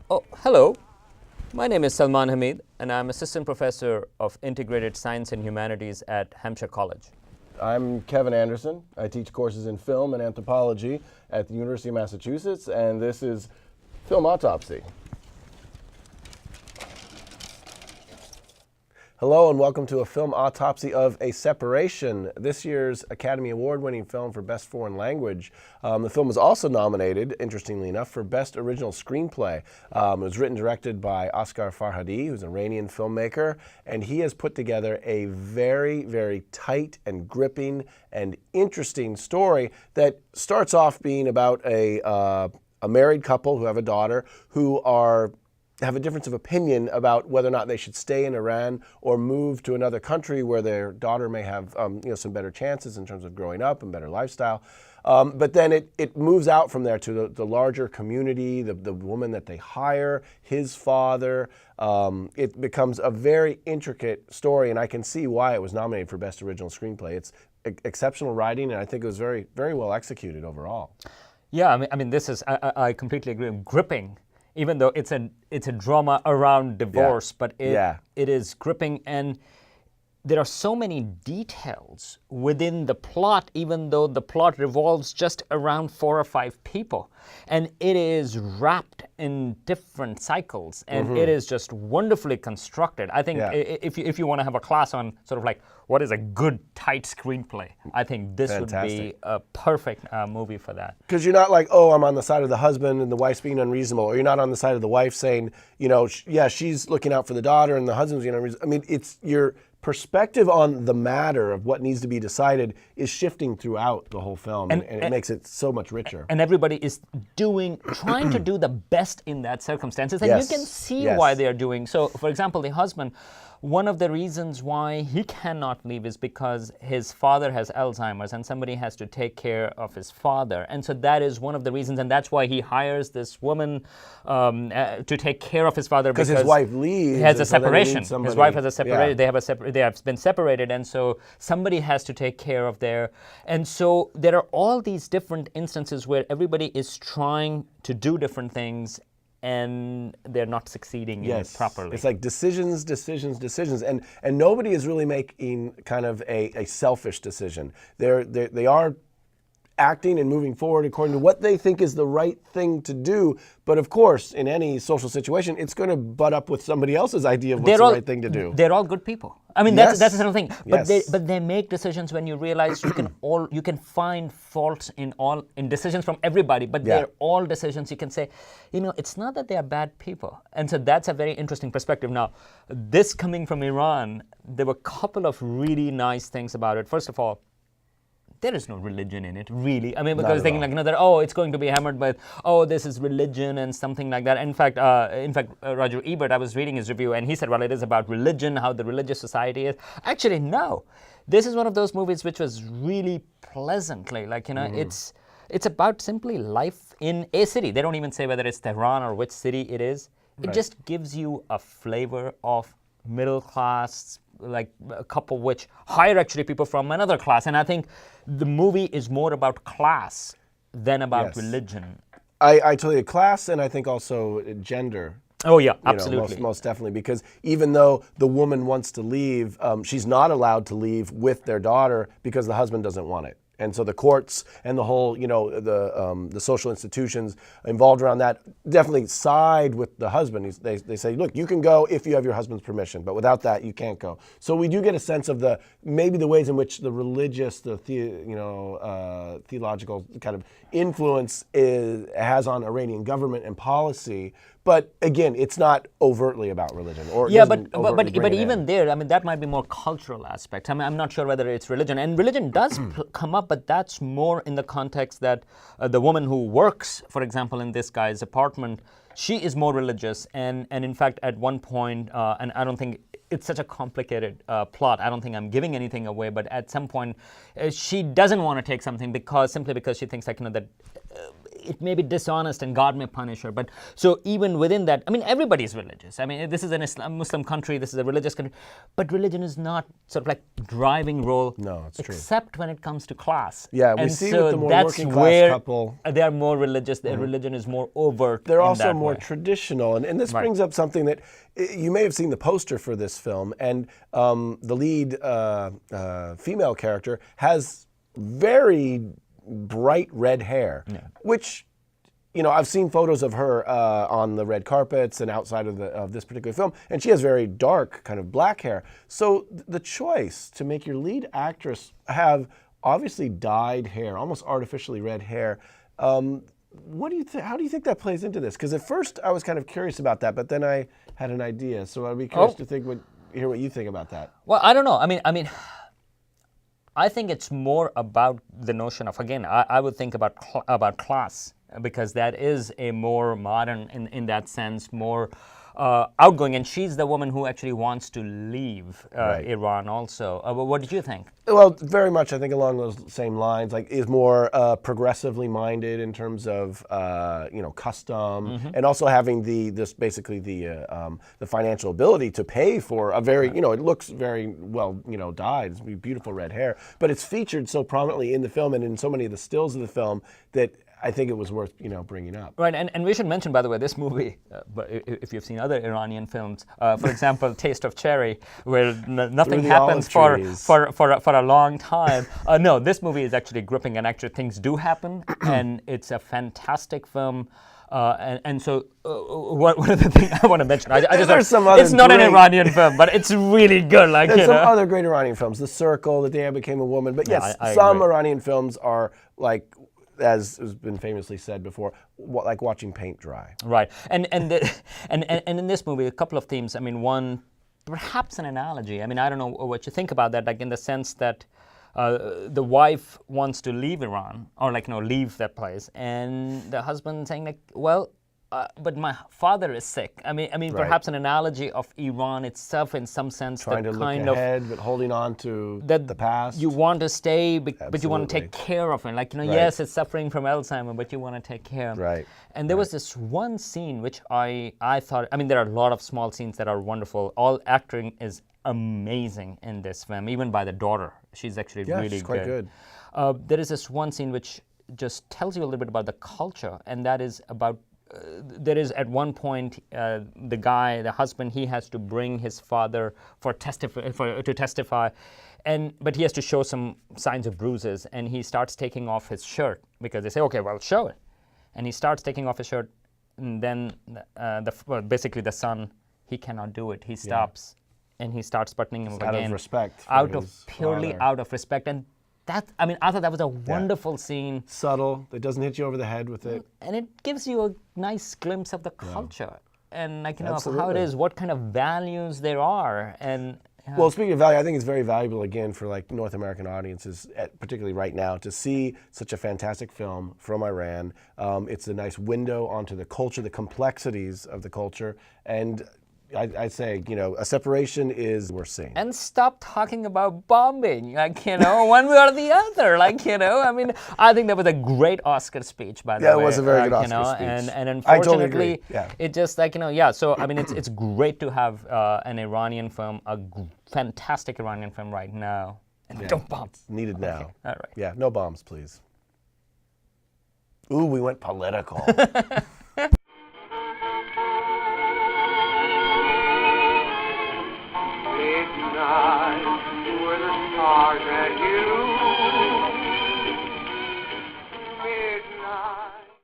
Oh, hello. My name is Salman Hamid, and I'm Assistant Professor of Integrated Science and Humanities at Hampshire College. I'm Kevin Anderson. I teach courses in film and anthropology at the University of Massachusetts, and this is Film Autopsy. Hello and welcome to a film autopsy of A Separation, this year's Academy Award-winning film for Best Foreign Language. The film was also nominated, interestingly enough, for Best Original Screenplay. It was written and directed by Asghar Farhadi, who's an Iranian filmmaker, and he has put together a very, very tight and gripping and interesting story that starts off being about a married couple who have a daughter who have a difference of opinion about whether or not they should stay in Iran or move to another country where their daughter may have some better chances in terms of growing up and better lifestyle. But then it moves out from there to the larger community, the woman that they hire, his father. It becomes a very intricate story, and I can see why it was nominated for Best Original Screenplay. It's exceptional writing, and I think it was very, very well executed overall. Yeah, I mean, this is, I completely agree, gripping. Even though it's a drama around divorce, but it is gripping, and there are so many details within the plot, even though the plot revolves just around 4 or 5 people, and it is wrapped in different cycles, and it is just wonderfully constructed. I think if you want to have a class on sort of like what is a good tight screenplay, I think this would be a perfect movie for that. Because you're not like, oh, I'm on the side of the husband and the wife's being unreasonable, or you're not on the side of the wife saying, she's looking out for the daughter and the husband's being unreasonable. I mean, it's your perspective on the matter of what needs to be decided is shifting throughout the whole film, and it makes it so much richer. And everybody is trying to do the best in that circumstances, and you can see why they are doing. So, for example, the husband, one of the reasons why he cannot leave is because his father has Alzheimer's and somebody has to take care of his father. And so that is one of the reasons, and that's why he hires this woman to take care of his father, because his wife leaves. He has a separation. His wife has a separation. They have been separated, and so somebody has to take care of their. And so there are all these different instances where everybody is trying to do different things, and they're not succeeding in it properly. It's like decisions, and nobody is really making kind of a selfish decision. They are acting and moving forward according to what they think is the right thing to do. But of course, in any social situation, it's going to butt up with somebody else's idea of what's the right thing to do. They're all good people. I mean, that's another thing. But they make decisions when you realize you can find faults in decisions from everybody. But they're all decisions. You can say, it's not that they are bad people. And so that's a very interesting perspective. Now, this coming from Iran, there were a couple of really nice things about it. First of all, there is no religion in it, really. I mean, because thinking like another, it's going to be hammered by, this is religion and something like that. In fact, Roger Ebert, I was reading his review, and he said, well, it is about religion, how the religious society is. Actually, no. This is one of those movies which was really pleasantly, it's about simply life in a city. They don't even say whether it's Tehran or which city it is. It just gives you a flavor of middle class, like a couple which hire actually people from another class. And I think the movie is more about class than about religion. I totally agree. Class, and I think also gender. Oh yeah, absolutely. Most definitely, because even though the woman wants to leave, she's not allowed to leave with their daughter because the husband doesn't want it. And so the courts and the whole, the social institutions involved around that definitely side with the husband. They say, look, you can go if you have your husband's permission, but without that, you can't go. So we do get a sense of maybe the ways in which the religious, theological kind of influence has on Iranian government and policy. But again, it's not overtly about religion. But even there, I mean, that might be more cultural aspect. I mean, I'm not sure whether it's religion. And religion does come up, but that's more in the context that the woman who works, for example, in this guy's apartment, she is more religious. And in fact, at one point, and I don't think it's such a complicated plot. I don't think I'm giving anything away, but at some point, she doesn't want to take something simply because she thinks that it may be dishonest and God may punish her. But so even within that, I mean, everybody is religious. I mean, this is an Muslim country, this is a religious country, but religion is not sort of like driving role. No, it's true. Except when it comes to class. Yeah, we see with the more working class couple. They are more religious. Their religion is more overt. They're also more traditional, and this brings up something that you may have seen the poster for this film, and the lead female character has very bright red hair, which, you know, I've seen photos of her on the red carpets and outside of this particular film, and she has very dark kind of black hair. So the choice to make your lead actress have obviously dyed hair, almost artificially red hair, what do you how do you think that plays into this? Because at first I was kind of curious about that, but then I had an idea. So I'd be curious to hear what you think about that. Well, I don't know. I mean, I think it's more about the notion of, again, I would think about class, because that is a more modern, in that sense, more outgoing, and she's the woman who actually wants to leave Iran also. What did you think? Well, very much, I think, along those same lines. Like, is more progressively minded in terms of you know, custom, and also having the financial ability to pay for a very, you know, it looks very well, you know, dyed. It's beautiful red hair, but it's featured so prominently in the film and in so many of the stills of the film that I think it was worth, you know, bringing up. Right, and we should mention, by the way, this movie, but if you've seen other Iranian films, for example, Taste of Cherry, where nothing happens for a long time. No, this movie is actually gripping, and actually things do happen, and it's a fantastic film. And so, one of the things I want to mention, it's not an Iranian film, but it's really good. Like, there's some other great Iranian films, The Circle, The Day I Became a Woman. But yes, some agree. Iranian films are like, as has been famously said before, like watching paint dry. Right, and in this movie, a couple of themes. I mean, one, perhaps an analogy. I mean, I don't know what you think about that. Like, in the sense that the wife wants to leave Iran, or like, you know, leave that place, and the husband saying like, well, but my father is sick. I mean, right. Perhaps an analogy of Iran itself, in some sense, trying to look ahead, but holding on to the past. You want to stay, but you want to take care of it. Like, you know, yes, it's suffering from Alzheimer's, but you want to take care of it. Right. And there was this one scene which I thought. I mean, there are a lot of small scenes that are wonderful. All acting is amazing in this film, even by the daughter. She's actually really she's quite good. There is this one scene which just tells you a little bit about the culture, and that is about. There is at one point the husband, he has to bring his father to testify, but he has to show some signs of bruises, and he starts taking off his shirt because they say, okay, well, show it, and he starts taking off his shirt, and then basically the son, he cannot do it. He stops, and he starts buttoning him up again. Out of respect. Purely out of respect, and. I thought that was a wonderful scene. Subtle. It doesn't hit you over the head with it. And it gives you a nice glimpse of the culture. And, like, you know, of how it is, what kind of values there are. And well, speaking of value, I think it's very valuable, again, for like North American audiences, particularly right now, to see such a fantastic film from Iran. It's a nice window onto the culture, the complexities of the culture, and I'd say, you know, a separation is worth seeing. And stop talking about bombing, like, you know, one way or the other. Like, you know, I mean, I think that was a great Oscar speech, by the way. Yeah, it was a very good Oscar speech. And unfortunately, I totally agree. It just, like, you know, so, I mean, it's great to have an Iranian film, a fantastic Iranian film right now. And don't bomb. It's needed now. Okay. All right. Yeah, no bombs, please. Ooh, we went political. Were the stars that you